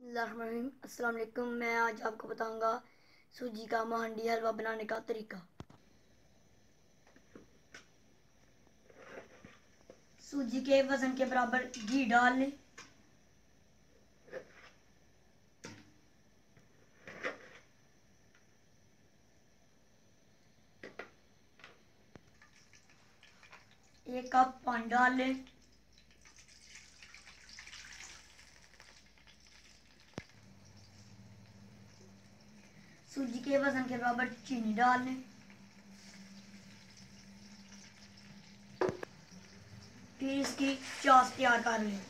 अस्सलाम वालेकुम। मैं आज आपको बताऊंगा सूजी का महांडी हलवा बनाने का तरीका। सूजी के वजन के बराबर घी डाल लें। एक कप पानी डाल लें। सूजी के वजन के बराबर चीनी डाल लें। फिर इसकी चाश तैयार कर लें।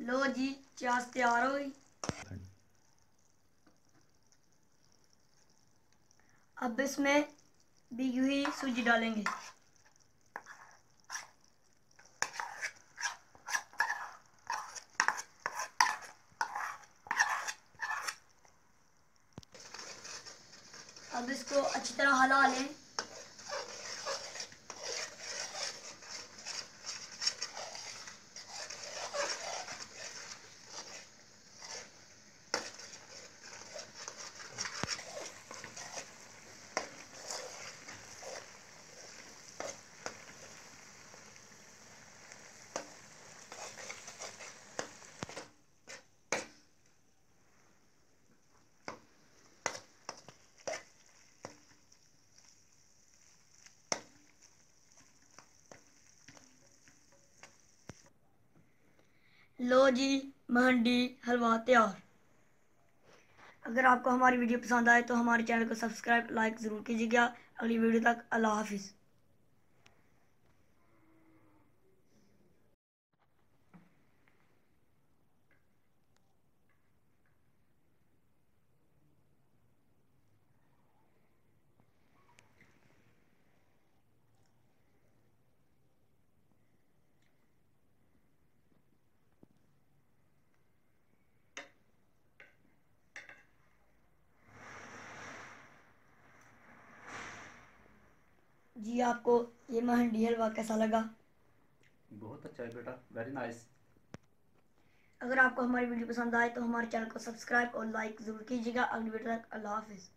लो जी, चाश तैयार हो गई। अब इसमें भीगी हुई सूजी डालेंगे। अब इसको अच्छी तरह हिला लें। लो जी, महंडी हलवा तैयार। अगर आपको हमारी वीडियो पसंद आए तो हमारे चैनल को सब्सक्राइब लाइक ज़रूर कीजिएगा। अगली वीडियो तक अल्लाह हाफिज़। जी, आपको ये महंडी हलवा कैसा लगा? बहुत अच्छा है बेटा, वेरी नाइस। अगर आपको हमारी वीडियो पसंद आए तो हमारे चैनल को सब्सक्राइब और लाइक ज़रूर कीजिएगा। अगली वीडियो तक अल्लाह हाफिज़।